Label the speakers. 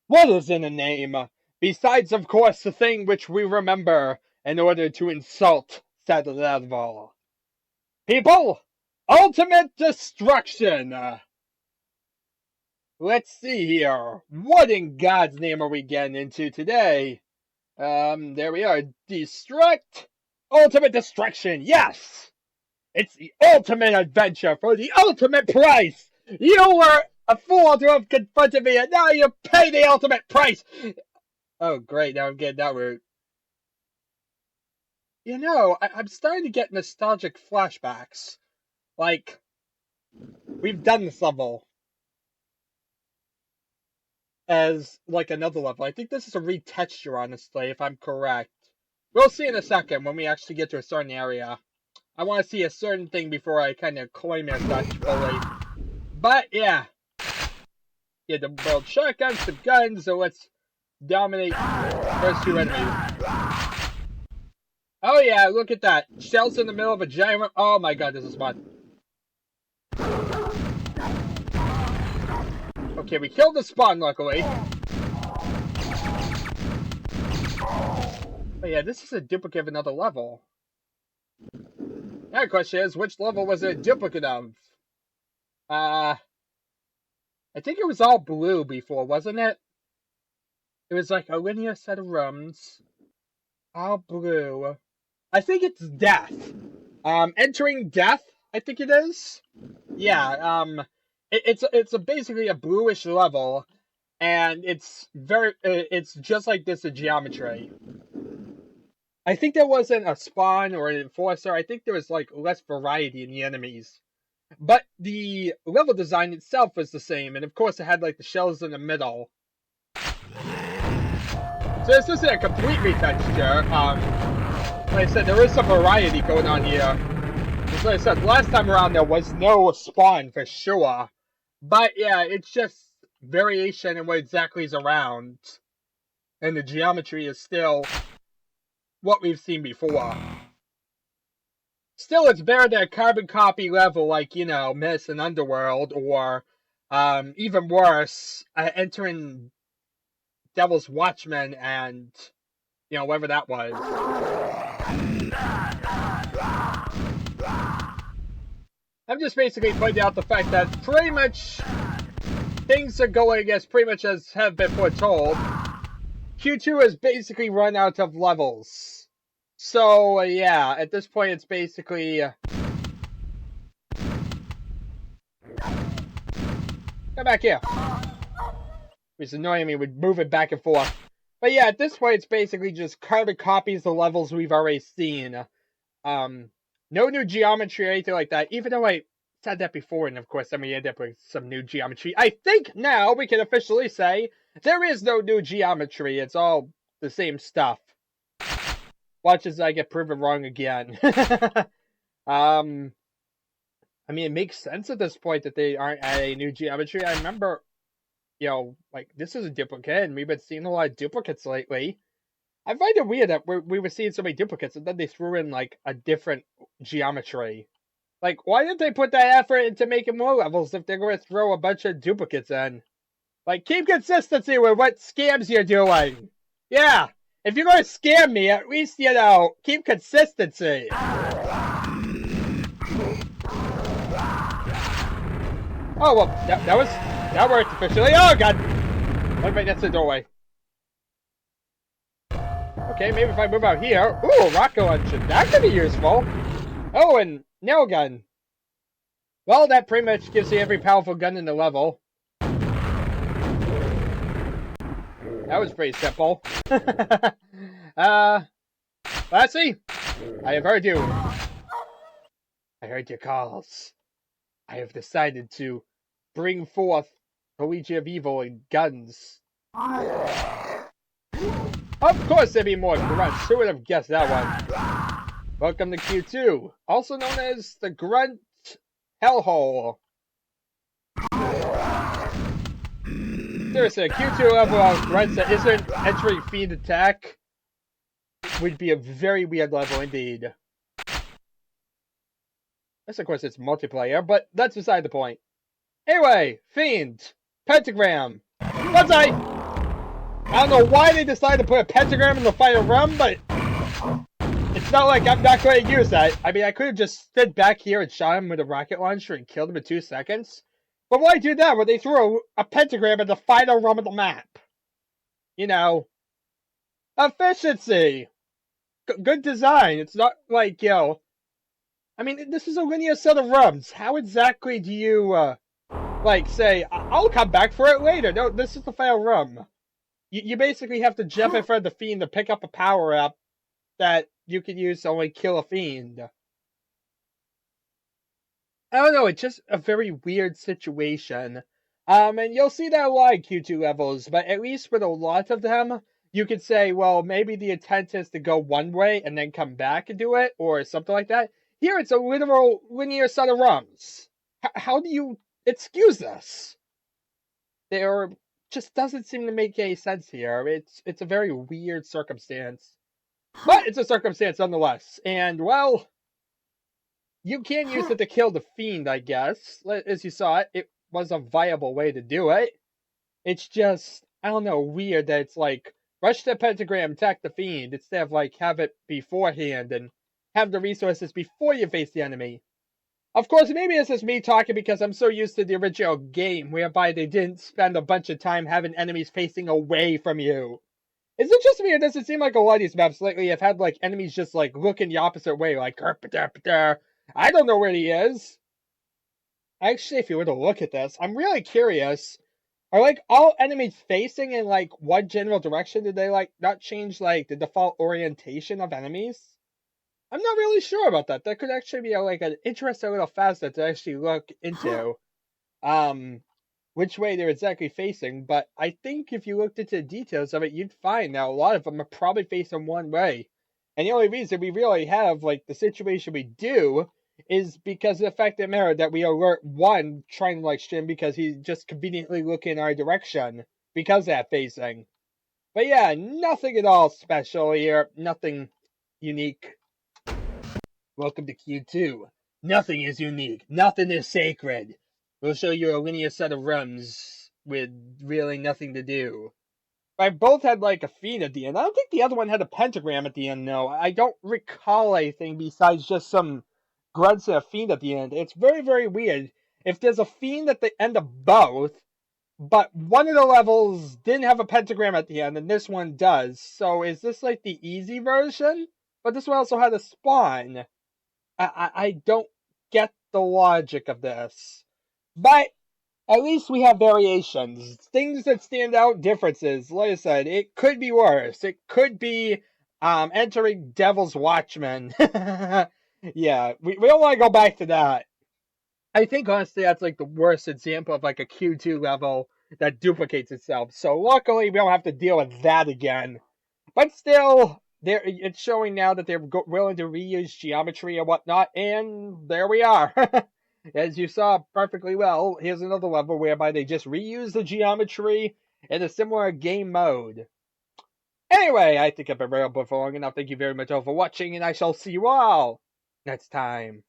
Speaker 1: What is in a name, besides, of course, the thing which we remember in order to insult said level? People, ultimate destruction! Let's see here. What in God's name are we getting into today? There we are. Destruct. Ultimate destruction. Yes! It's the ultimate adventure for the ultimate price! You were a fool to have confronted me, and now you pay the ultimate price! Oh, great, now I'm getting that route. You know, I'm starting to get nostalgic flashbacks. Like, we've done this level as, like, another level. I think this is a retexture, honestly, if I'm correct. We'll see in a second when we actually get to a certain area. I want to see a certain thing before I kind of claim it as such fully. But, yeah. Yeah, the world shotguns, some guns, so let's dominate first two enemies. Oh yeah, look at that. Shells in the middle of a giant room. Oh my god, this is fun. Okay, we killed the spawn, luckily. But yeah, this is a duplicate of another level. Now the question is, which level was it a duplicate of? I think it was all blue before, wasn't it? It was like a linear set of rooms. All blue. I think it's death. Entering death, I think it is. Yeah, it's basically a bluish level, and it's just like this in geometry. I think there wasn't a spawn or an enforcer. I think there was like less variety in the enemies, but the level design itself was the same, and of course it had like the shells in the middle. So this isn't a complete retexture. Like I said, there is some variety going on here. As I said, last time around there was no spawn for sure. But yeah, it's just variation in what exactly is around. And the geometry is still what we've seen before. Still, it's better than a carbon copy level like, you know, Menacing Underworld, or even worse, entering Devil's Watchmen and, you know, whatever that was. I'm just basically pointing out the fact that pretty much things are going as pretty much as have been foretold. Q2 has basically run out of levels. So, yeah, at this point it's basically... Come back here. It's annoying me with moving back and forth. But yeah, at this point it's basically just carbon copies of the levels we've already seen. No new geometry or anything like that, even though I said that before, and of course then we end up with some new geometry. I think now we can officially say there is no new geometry. It's all the same stuff. Watch as I get proven wrong again. I mean, it makes sense at this point that they aren't adding new geometry. I remember, you know, like, this is a duplicate, and we've been seeing a lot of duplicates lately. I find it weird that we were seeing so many duplicates, and then they threw in, like, a different geometry. Like, why didn't they put that effort into making more levels if they're going to throw a bunch of duplicates in? Like, keep consistency with what scams you're doing. Yeah, if you're going to scam me, at least, you know, keep consistency. Oh, well, that worked officially. Oh, God. Wait, that's the doorway. Okay, maybe if I move out here. Ooh, rocket launcher. That could be useful. Oh, and nail gun. Well, that pretty much gives you every powerful gun in the level. That was pretty simple. Lassie, I have heard you. I heard your calls. I have decided to bring forth the Legion of Evil and guns. Of course there'd be more grunts. Who would have guessed that one? Welcome to Q2, also known as the Grunt Hellhole. Seriously, a Q2 level of grunts that isn't entering Fiend Attack would be a very weird level indeed. Yes, of course it's multiplayer, but that's beside the point. Anyway, Fiend, Pentagram, Banzai! I don't know why they decided to put a pentagram in the final room, but it's not like I'm not going to use that. I mean, I could have just stood back here and shot him with a rocket launcher and killed him in 2 seconds. But why do that when they threw a pentagram in the final room of the map? You know, efficiency. Good design. It's not like, I mean, this is a linear set of rooms. How exactly do you, like, say, I'll come back for it later? No, this is the final room. You basically have to jump in front of the fiend to pick up a power-up that you can use to only kill a fiend. I don't know, it's just a very weird situation. And you'll see that a lot in Q2 levels, but at least with a lot of them, you could say, well, maybe the intent is to go one way and then come back and do it, or something like that. Here, it's a literal linear set of rungs. How do you excuse this? There just doesn't seem to make any sense here. It's a very weird circumstance. But it's a circumstance nonetheless. And, well, you can use it to kill the fiend, I guess. As you saw, it was a viable way to do it. It's just, I don't know, weird that it's like, rush the pentagram, attack the fiend, instead of like, have it beforehand and have the resources before you face the enemy. Of course, maybe this is me talking because I'm so used to the original game, whereby they didn't spend a bunch of time having enemies facing away from you. Is it just me, or does it seem like a lot of these maps lately have had like enemies just like looking the opposite way, like I don't know where he is. Actually, if you were to look at this, I'm really curious. Are like all enemies facing in like one general direction? Did they like not change like the default orientation of enemies? I'm not really sure about that. That could actually be like an interesting little facet to actually look into. Um, which way they're exactly facing, but I think if you looked into the details of it, you'd find that a lot of them are probably facing one way. And the only reason we really have, like, the situation we do is because of the fact of the matter that we alert one trying to, like, stream because he's just conveniently looking in our direction because of that facing. But yeah, nothing at all special here. Nothing unique. Welcome to Q2. Nothing is unique. Nothing is sacred. We'll show you a linear set of rooms with really nothing to do. I both had like a fiend at the end. I don't think the other one had a pentagram at the end, though. I don't recall anything besides just some grunts and a fiend at the end. It's very, very weird. If there's a fiend at the end of both, but one of the levels didn't have a pentagram at the end, and this one does. So is this like the easy version? But this one also had a spawn. I don't get the logic of this. But at least we have variations. Things that stand out, differences. Like I said, it could be worse. It could be entering Devil's Watchmen. Yeah, we don't want to go back to that. I think honestly that's like the worst example of like a Q2 level that duplicates itself. So luckily we don't have to deal with that again. But still, it's showing now that they're willing to reuse geometry and whatnot, and there we are. As you saw perfectly well, here's another level whereby they just reuse the geometry in a similar game mode. Anyway, I think I've been available for long enough. Thank you very much all for watching, and I shall see you all next time.